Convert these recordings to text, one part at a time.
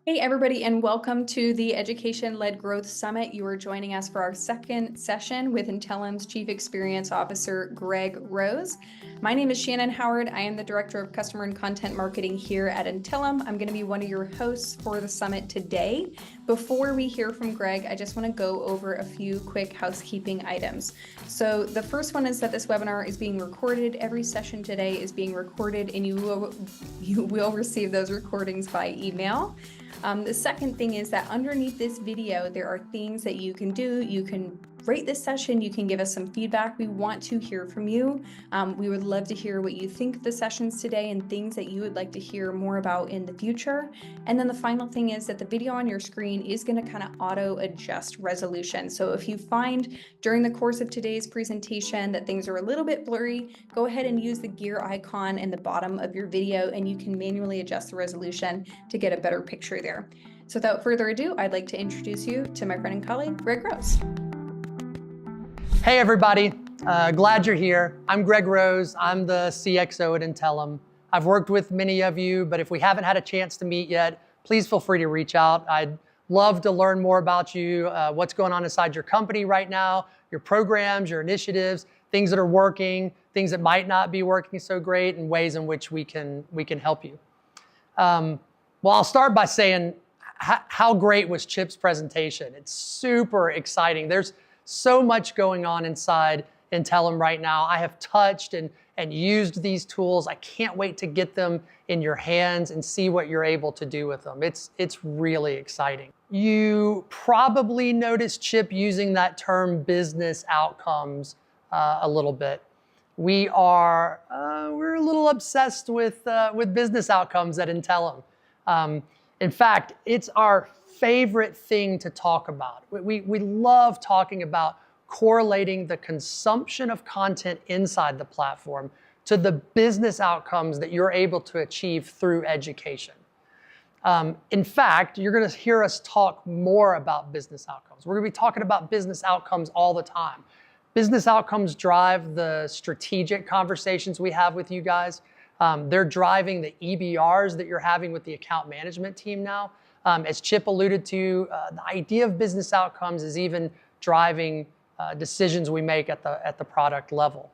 Hey, everybody, and welcome to the Education-Led Growth Summit. You are joining us for our second session with Intellum's Chief Experience Officer, Greg Rose. My name is Shannon Howard. I am the Director of Customer and Content Marketing here at Intellum. I'm going to be one of your hosts for the summit today. Before we hear from Greg, I just want to go over a few quick housekeeping items. So the first one is that this webinar is being recorded. Every session today is being recorded, and you will receive those recordings by email. The second thing is that underneath this video, there are things that you can do. You can rate this session. You can give us some feedback. We want to hear from you. We would love to hear what you think of the sessions today and things that you would like to hear more about in the future. And then the final thing is that the video on your screen is going to kind of auto adjust resolution. So if you find during the course of today's presentation that things are a little bit blurry, go ahead and use the gear icon in the bottom of your video and you can manually adjust the resolution to get a better picture there. So without further ado, I'd like to introduce you to my friend and colleague, Greg Rose. Hey everybody, glad you're here. I'm Greg Rose, I'm the CXO at Intellum. I've worked with many of you, but if we haven't had a chance to meet yet, please feel free to reach out. I'd love to learn more about you, what's going on inside your company right now, your programs, your initiatives, things that are working, things that might not be working so great, and ways in which we can help you. Well, I'll start by saying how great was Chip's presentation. It's super exciting. There's so much going on inside Intellum right now. I have touched and used these tools. I can't wait to get them in your hands and see what you're able to do with them. It's really exciting. You probably noticed Chip using that term business outcomes a little bit. We're a little obsessed with business outcomes at Intellum. In fact, it's our favorite thing to talk about. We love talking about correlating the consumption of content inside the platform to the business outcomes that you're able to achieve through education. In fact, you're going to hear us talk more about business outcomes. We're going to be talking about business outcomes all the time. Business outcomes drive the strategic conversations we have with you guys. They're driving the EBRs that you're having with the account management team now. As Chip alluded to, the idea of business outcomes is even driving decisions we make at the product level.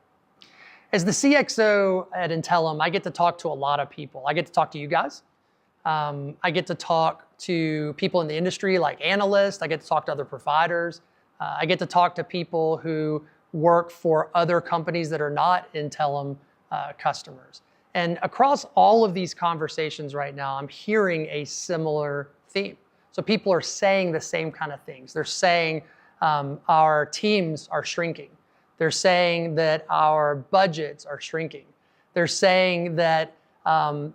As the CXO at Intellum, I get to talk to a lot of people. I get to talk to you guys. I get to talk to people in the industry like analysts. I get to talk to other providers. I get to talk to people who work for other companies that are not Intellum customers. And across all of these conversations right now, I'm hearing a similar theme. So people are saying the same kind of things. They're saying our teams are shrinking. They're saying that our budgets are shrinking. They're saying that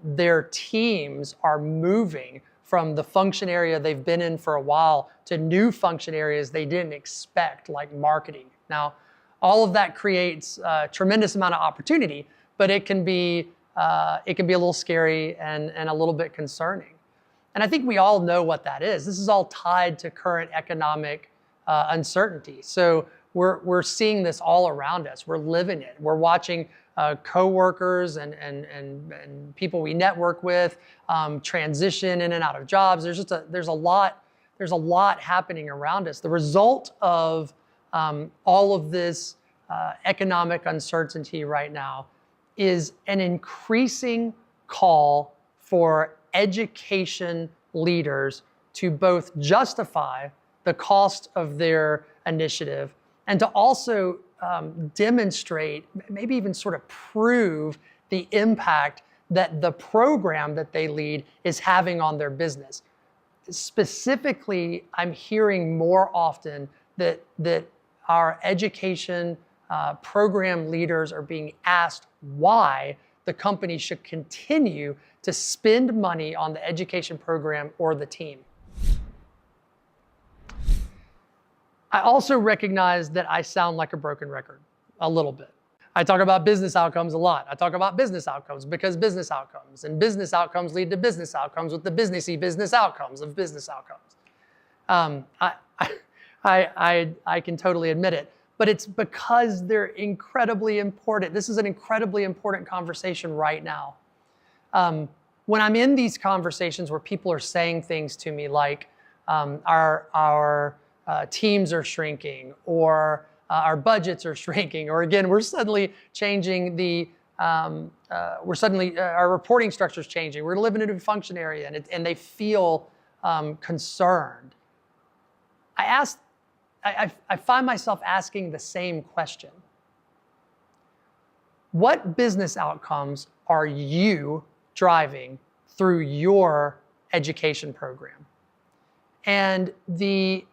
their teams are moving from the function area they've been in for a while to new function areas they didn't expect, like marketing. Now, all of that creates a tremendous amount of opportunity, but it can be a little scary and a little bit concerning. And I think we all know what that is. This is all tied to current economic uncertainty. So we're seeing this all around us. We're living it. We're watching coworkers and people we network with transition in and out of jobs. There's a lot happening around us. The result of all of this economic uncertainty right now is an increasing call for education leaders to both justify the cost of their initiative and to also demonstrate, maybe even sort of prove the impact that the program that they lead is having on their business. Specifically, I'm hearing more often that our education program leaders are being asked why the company should continue to spend money on the education program or the team. I also recognize that I sound like a broken record a little bit. I talk about business outcomes a lot. I talk about business outcomes because business outcomes and business outcomes lead to business outcomes with the businessy business outcomes of business outcomes. I can totally admit it, but it's because they're incredibly important. This is an incredibly important conversation right now. when I'm in these conversations where people are saying things to me like our teams are shrinking, or our budgets are shrinking, or again, we're suddenly changing the, our reporting structure is changing. We're living in a new function area, and they feel concerned. I find myself asking the same question. What business outcomes are you driving through your education program? And the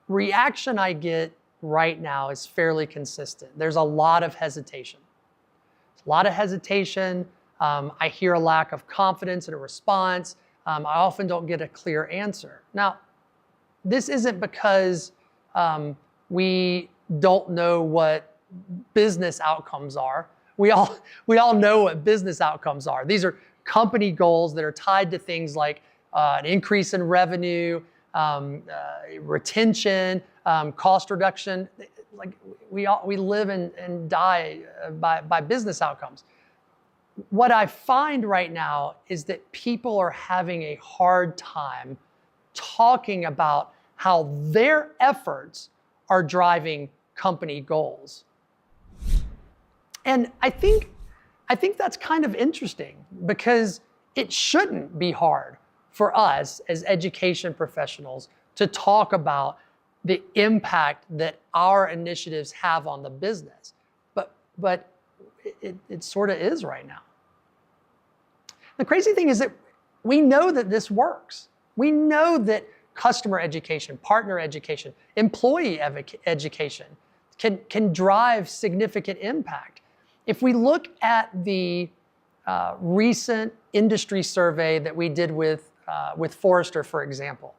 reaction I get right now is fairly consistent. There's a lot of hesitation. A lot of hesitation. I hear a lack of confidence in a response. I often don't get a clear answer. Now, this isn't because we don't know what business outcomes are. We all know what business outcomes are. These are company goals that are tied to things like an increase in revenue, retention, cost reduction. Like we live and die by business outcomes. What I find right now is that people are having a hard time talking about how their efforts are driving company goals. And I think that's kind of interesting, because it shouldn't be hard for us as education professionals to talk about the impact that our initiatives have on the business. But it sort of is right now. The crazy thing is that we know that this works. We know that customer education, partner education, employee education can drive significant impact. If we look at the recent industry survey that we did with Forrester, for example,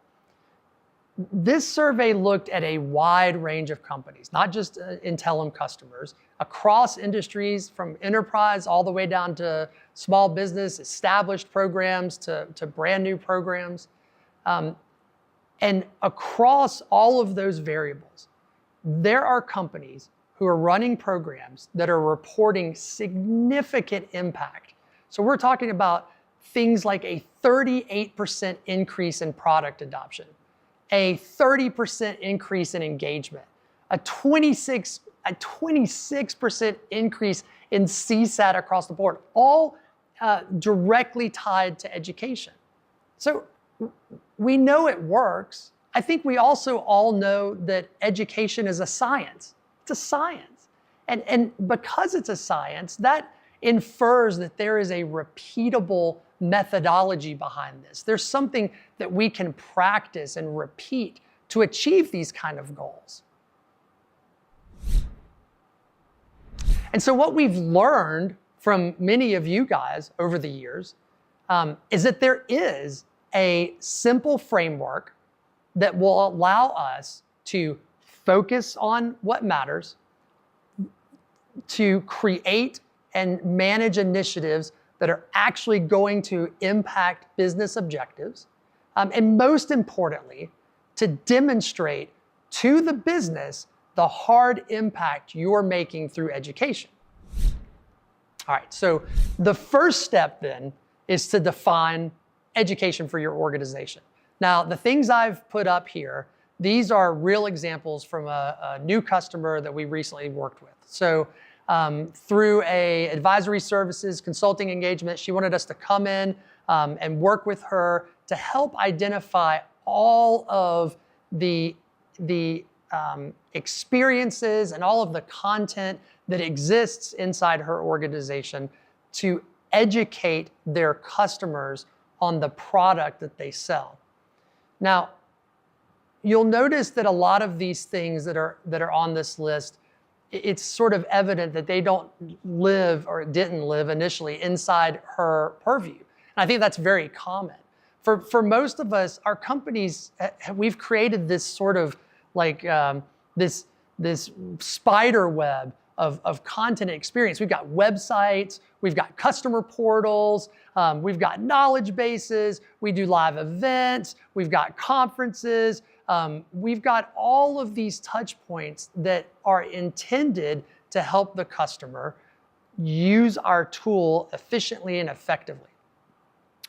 this survey looked at a wide range of companies, not just Intellum customers, across industries, from enterprise all the way down to small business, established programs to brand new programs. And across all of those variables, there are companies who are running programs that are reporting significant impact. So we're talking about things like a 38% increase in product adoption, a 30% increase in engagement, a 26% increase in CSAT across the board, all directly tied to education. So we know it works. I think we also all know that education is a science. It's a science. And because it's a science, that infers that there is a repeatable methodology behind this. There's something that we can practice and repeat to achieve these kind of goals. And so what we've learned from many of you guys over the years is that there is a simple framework that will allow us to focus on what matters, to create and manage initiatives that are actually going to impact business objectives, and most importantly, to demonstrate to the business the hard impact you're making through education. All right, so the first step then is to define education for your organization. Now, the things I've put up here, these are real examples from a new customer that we recently worked with. So through a advisory services consulting engagement, she wanted us to come in and work with her to help identify all of the experiences and all of the content that exists inside her organization to educate their customers on the product that they sell. Now, you'll notice that a lot of these things that are on this list, it's sort of evident that they don't live or didn't live initially inside her purview. And I think that's very common. For most of us, our companies, we've created this sort of like this spider web of content and experience. We've got websites, we've got customer portals, we've got knowledge bases, we do live events, we've got conferences, we've got all of these touch points that are intended to help the customer use our tool efficiently and effectively.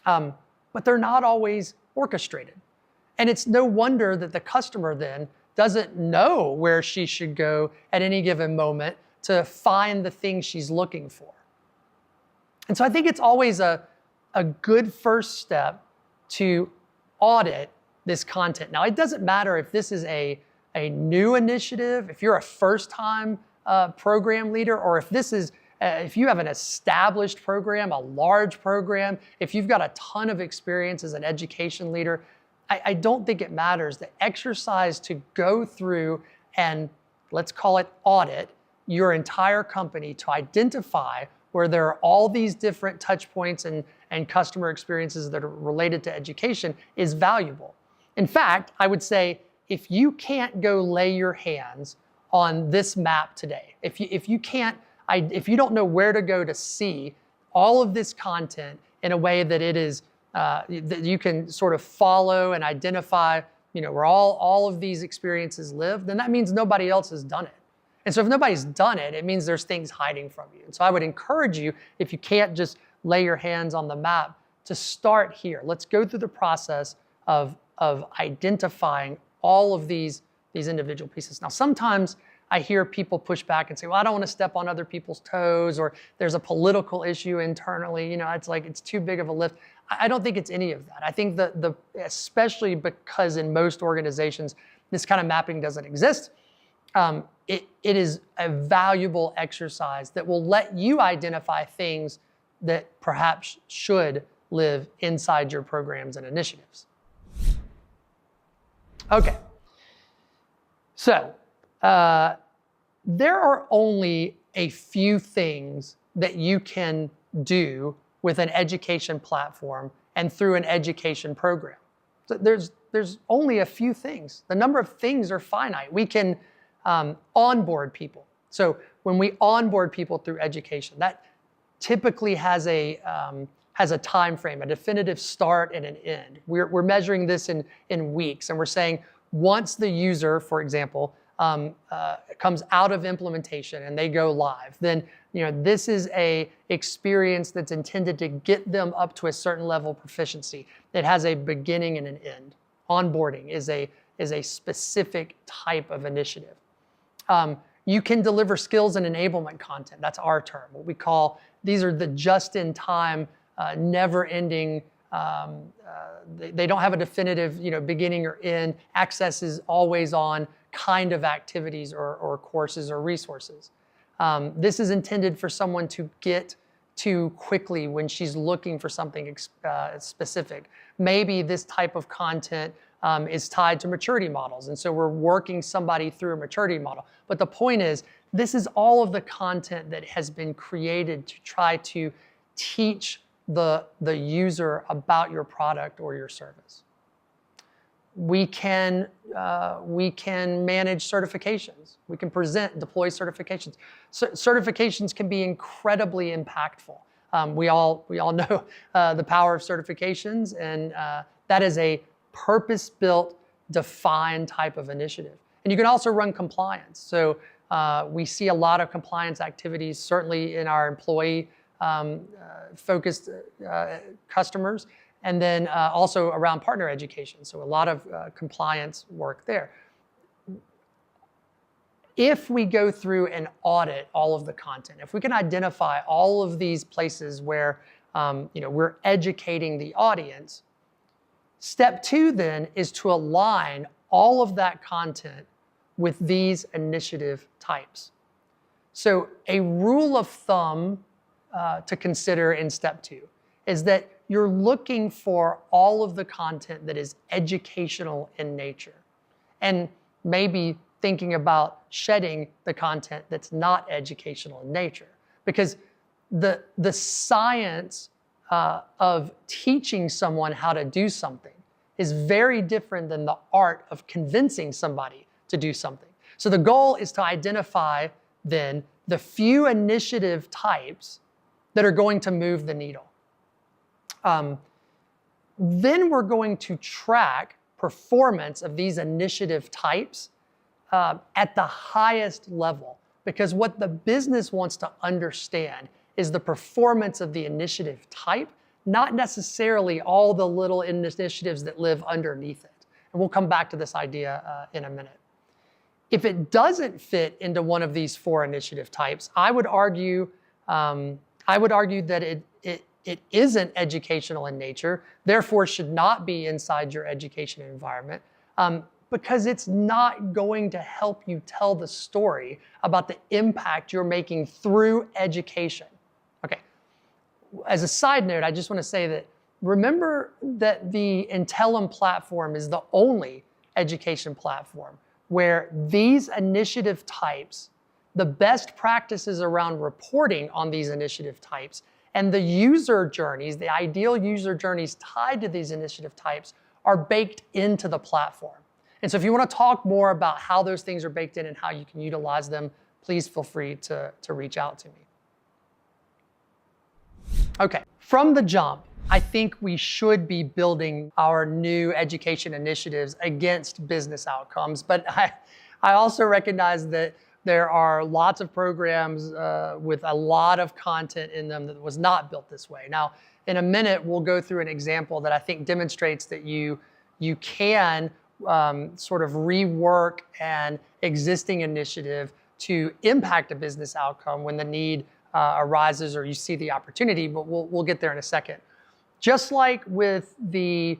but they're not always orchestrated. And it's no wonder that the customer then doesn't know where she should go at any given moment to find the thing she's looking for. And so I think it's always a good first step to audit this content. Now, it doesn't matter if this is a new initiative, if you're a first-time program leader, or if this is if you have an established program, a large program, if you've got a ton of experience as an education leader, I don't think it matters. The exercise to go through and, let's call it, audit your entire company to identify where there are all these different touch points and customer experiences that are related to education is valuable. In fact, I would say if you can't go lay your hands on this map today, if you don't know where to go to see all of this content in a way that it is that you can sort of follow and identify, where all of these experiences live, then that means nobody else has done it. And so if nobody's done it, it means there's things hiding from you. And so I would encourage you, if you can't just lay your hands on the map, to start here. Let's go through the process of identifying all of these individual pieces. Now, sometimes I hear people push back and say, well, I don't want to step on other people's toes, or there's a political issue internally. It's too big of a lift. I don't think it's any of that. I think especially because in most organizations, this kind of mapping doesn't exist, it is a valuable exercise that will let you identify things that perhaps should live inside your programs and initiatives. Okay. So, there are only a few things that you can do with an education platform and through an education program. So there's only a few things. The number of things are finite. We can onboard people. So when we onboard people through education, that typically has a time frame, a definitive start and an end. We're measuring this in weeks, and we're saying once the user, for example, comes out of implementation and they go live, then this is a experience that's intended to get them up to a certain level of proficiency. It has a beginning and an end. Onboarding is a specific type of initiative. You can deliver skills and enablement content. That's our term. What we call, these are the just-in-time, never-ending. They don't have a definitive, beginning or end. Access is always on kind of activities or courses or resources. This is intended for someone to get to quickly when she's looking for something specific. Maybe this type of content is tied to maturity models, and so we're working somebody through a maturity model. But the point is, this is all of the content that has been created to try to teach the user about your product or your service. We can manage certifications. We can deploy certifications. Certifications can be incredibly impactful. We all know the power of certifications, and that is a purpose-built, defined type of initiative. And you can also run compliance. So we see a lot of compliance activities, certainly in our employee focused customers, and then also around partner education. So a lot of compliance work there. If we go through and audit all of the content, if we can identify all of these places where we're educating the audience, step 2 then is to align all of that content with these initiative types. So a rule of thumb to consider in step 2 is that you're looking for all of the content that is educational in nature, and maybe thinking about shedding the content that's not educational in nature, because the science of teaching someone how to do something is very different than the art of convincing somebody to do something. So the goal is to identify then the few initiative types that are going to move the needle. Then we're going to track performance of these initiative types at the highest level, because what the business wants to understand is the performance of the initiative type, not necessarily all the little initiatives that live underneath it. And we'll come back to this idea in a minute. If it doesn't fit into one of these 4 initiative types, I would argue that it isn't educational in nature, therefore should not be inside your education environment, because it's not going to help you tell the story about the impact you're making through education. Okay, as a side note, I just want to say that remember that the Intellum platform is the only education platform where these initiative types, the best practices around reporting on these initiative types, and the user journeys, the ideal user journeys tied to these initiative types are baked into the platform. And so if you want to talk more about how those things are baked in and how you can utilize them, please feel free to reach out to me. Okay, from the jump, I think we should be building our new education initiatives against business outcomes, but I also recognize that there are lots of programs with a lot of content in them that was not built this way. Now, in a minute, we'll go through an example that I think demonstrates that you can sort of rework an existing initiative to impact a business outcome when the need arises or you see the opportunity, but we'll get there in a second. Just like with the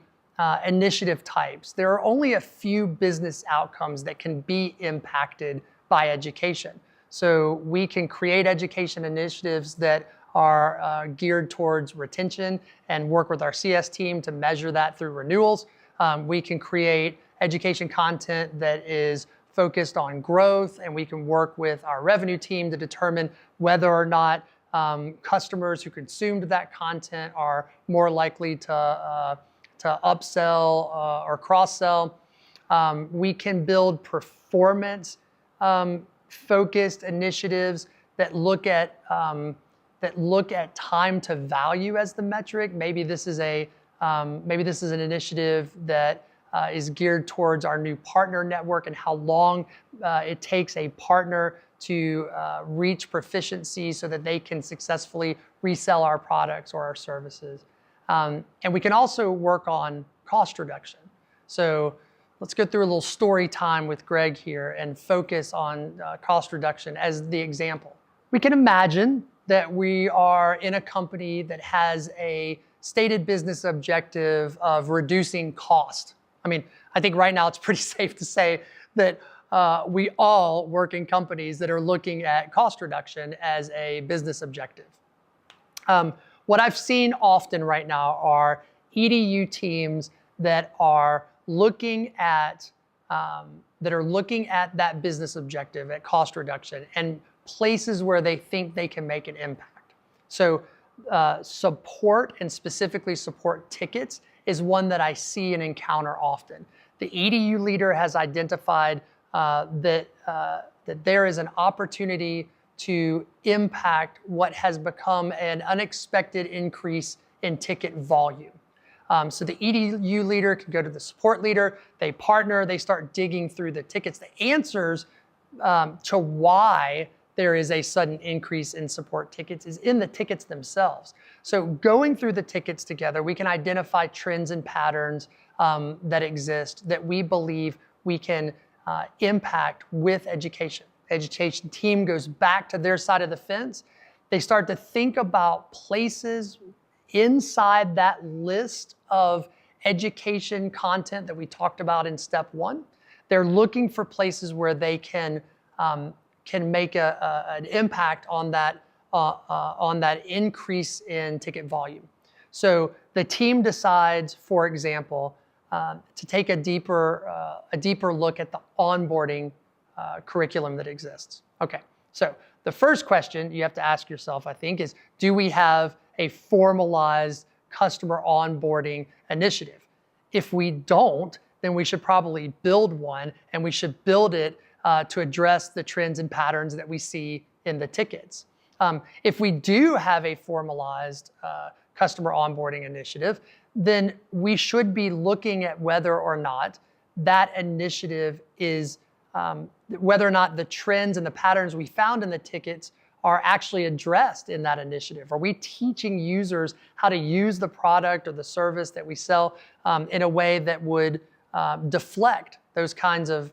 initiative types, there are only a few business outcomes that can be impacted by education. So we can create education initiatives that are geared towards retention and work with our CS team to measure that through renewals. We can create education content that is focused on growth, and we can work with our revenue team to determine whether or not customers who consumed that content are more likely to upsell or cross-sell. We can build performance focused initiatives that look at time to value as the metric. Maybe this is an initiative that is geared towards our new partner network and how long it takes a partner to reach proficiency so that they can successfully resell our products or our services. And we can also work on cost reduction. So let's go through a little story time with Greg here and focus on cost reduction as the example. We can imagine that we are in a company that has a stated business objective of reducing cost. I mean, I think right now it's pretty safe to say that we all work in companies that are looking at cost reduction as a business objective. What I've seen often right now are EDU teams that are looking at that business objective, at cost reduction, and places where they think they can make an impact. So support, and specifically support tickets, is one that I see and encounter often. The EDU leader has identified that there is an opportunity to impact what has become an unexpected increase in ticket volume. So the EDU leader can go to the support leader, they partner, they start digging through the tickets, the answers to why there is a sudden increase in support tickets is in the tickets themselves. So going through the tickets together, we can identify trends and patterns that exist that we believe we can impact with education. Education team goes back to their side of the fence. They start to think about places inside that list of education content that we talked about in step 1. They're looking for places where they can make an impact on that increase in ticket volume. So the team decides, for example, to take a deeper look at the onboarding curriculum that exists. Okay, so the first question you have to ask yourself, I think, is do we have a formalized customer onboarding initiative? If we don't, then we should probably build one, and we should build it to address the trends and patterns that we see in the tickets. If we do have a formalized customer onboarding initiative, then we should be looking at whether or not that initiative is, whether or not the trends and the patterns we found in the tickets are actually addressed in that initiative? Are we teaching users how to use the product or the service that we sell in a way that would deflect those kinds of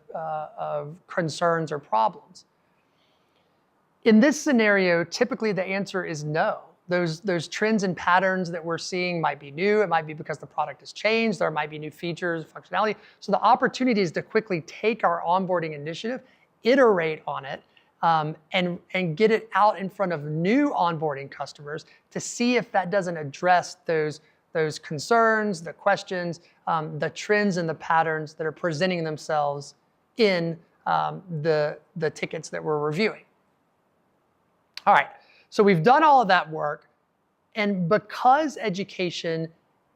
concerns or problems? In this scenario, typically the answer is no. Those trends and patterns that we're seeing might be new. It might be because the product has changed. There might be new features, functionality. So the opportunity is to quickly take our onboarding initiative, iterate on it, and get it out in front of new onboarding customers to see if that doesn't address those concerns, the questions, the trends and the patterns that are presenting themselves in the tickets that we're reviewing. All right, so we've done all of that work, and because education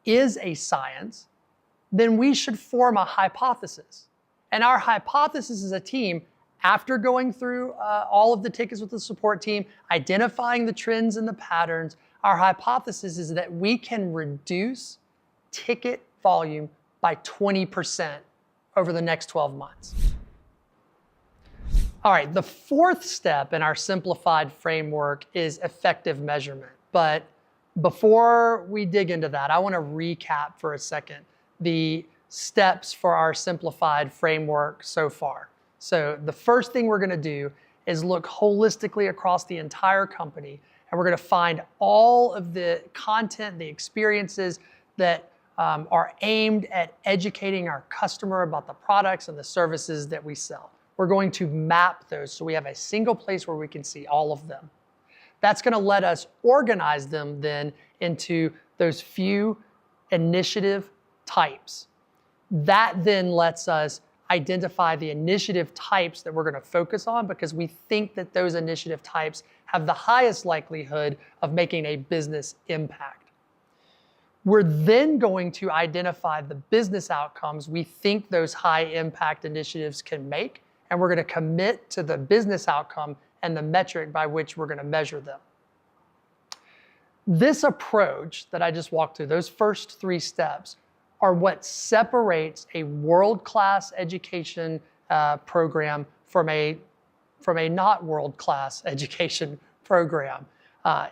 is a science, then we should form a hypothesis. And our hypothesis as a team, after going through all of the tickets with the support team, identifying the trends and the patterns, our hypothesis is that we can reduce ticket volume by 20% over the next 12 months. All right, the fourth step in our simplified framework is effective measurement. But before we dig into that, I want to recap for a second the steps for our simplified framework so far. So the first thing we're going to do is look holistically across the entire company, and we're going to find all of the content, the experiences that are aimed at educating our customer about the products and the services that we sell. We're going to map those so we have a single place where we can see all of them. That's going to let us organize them then into those few initiative types. That then lets us identify the initiative types that we're going to focus on because we think that those initiative types have the highest likelihood of making a business impact. We're then going to identify the business outcomes we think those high impact initiatives can make, and we're going to commit to the business outcome and the metric by which we're going to measure them. This approach that I just walked through, those first three steps, are what separates a world-class education program from a not world-class education program.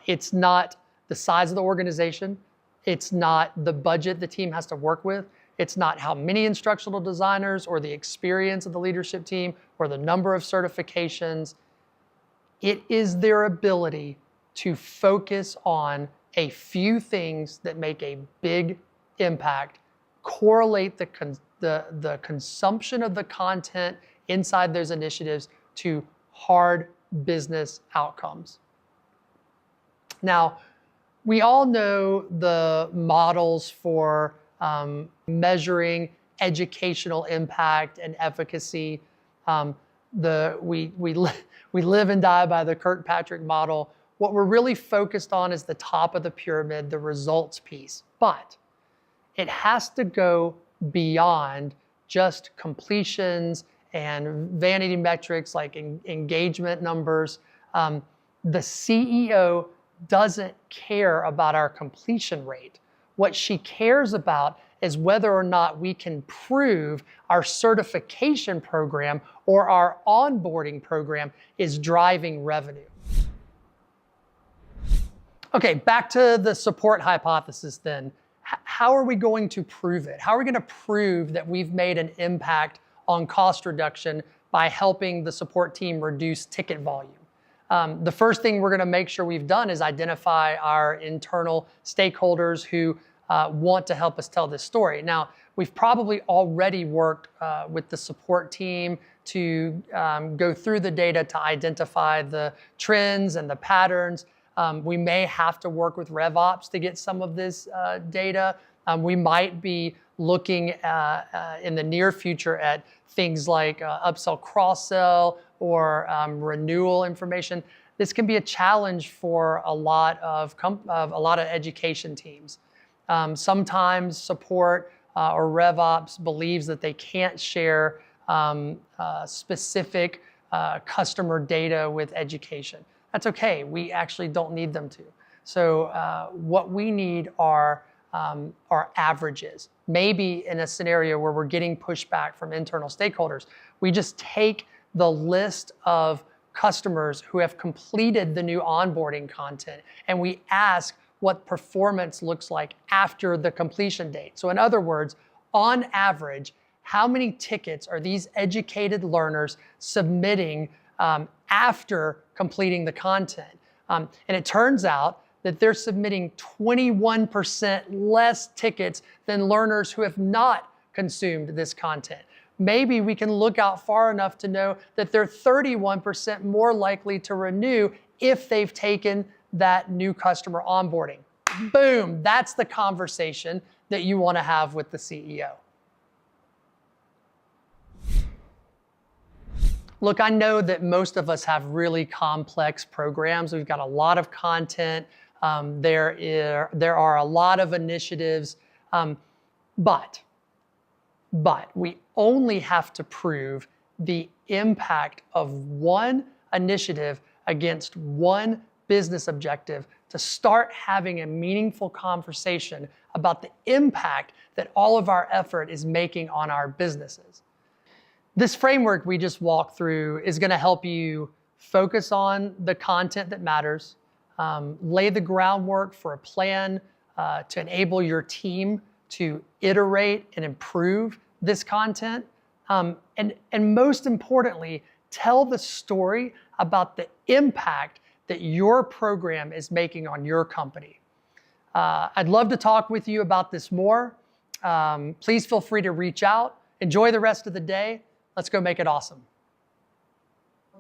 It's not the size of the organization. It's not the budget the team has to work with. It's not how many instructional designers or the experience of the leadership team or the number of certifications. It is their ability to focus on a few things that make a big impact, correlate the consumption of the content inside those initiatives to hard business outcomes. Now, we all know the models for measuring educational impact and efficacy. We live and die by the Kirkpatrick model. What we're really focused on is the top of the pyramid, the results piece. But it has to go beyond just completions and vanity metrics like engagement numbers. The CEO doesn't care about our completion rate. What she cares about is whether or not we can prove our certification program or our onboarding program is driving revenue. Okay, back to the support hypothesis then. How are we going to prove it? How are we going to prove that we've made an impact on cost reduction by helping the support team reduce ticket volume? The first thing we're going to make sure we've done is identify our internal stakeholders who want to help us tell this story. Now, we've probably already worked with the support team to go through the data to identify the trends and the patterns. We may have to work with RevOps to get some of this data. We might be looking in the near future at things like upsell, cross-sell, or renewal information. This can be a challenge for a lot of education teams. Sometimes support or RevOps believes that they can't share specific customer data with education. That's okay. We actually don't need them to. So what we need are averages. Maybe in a scenario where we're getting pushback from internal stakeholders, we just take the list of customers who have completed the new onboarding content, and we ask what performance looks like after the completion date. So in other words, on average, how many tickets are these educated learners submitting after completing the content? And it turns out that they're submitting 21% less tickets than learners who have not consumed this content. Maybe we can look out far enough to know that they're 31% more likely to renew if they've taken that new customer onboarding. Boom, that's the conversation that you want to have with the CEO. Look, I know that most of us have really complex programs. We've got a lot of content. There are a lot of initiatives, but we only have to prove the impact of one initiative against one business objective to start having a meaningful conversation about the impact that all of our effort is making on our businesses. This framework we just walked through is going to help you focus on the content that matters, lay the groundwork for a plan to enable your team to iterate and improve this content, and most importantly, tell the story about the impact that your program is making on your company. I'd love to talk with you about this more. Please feel free to reach out. Enjoy the rest of the day. Let's go make it awesome.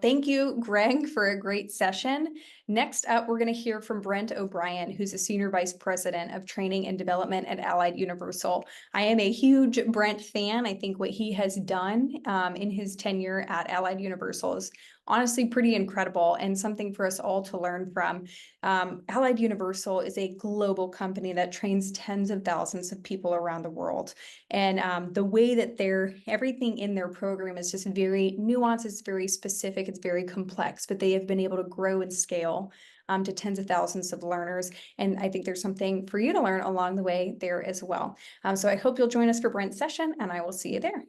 Thank you, Greg, for a great session. Next up, we're going to hear from Brent O'Brien, who's a Senior Vice President of Training and Development at Allied Universal. I am a huge Brent fan. I think what he has done in his tenure at Allied Universal is honestly pretty incredible and something for us all to learn from. Allied Universal is a global company that trains tens of thousands of people around the world. And the way that everything in their program is just very nuanced, it's very specific, it's very complex, but they have been able to grow and scale to tens of thousands of learners. And I think there's something for you to learn along the way there as well. So I hope you'll join us for Brent's session, and I will see you there.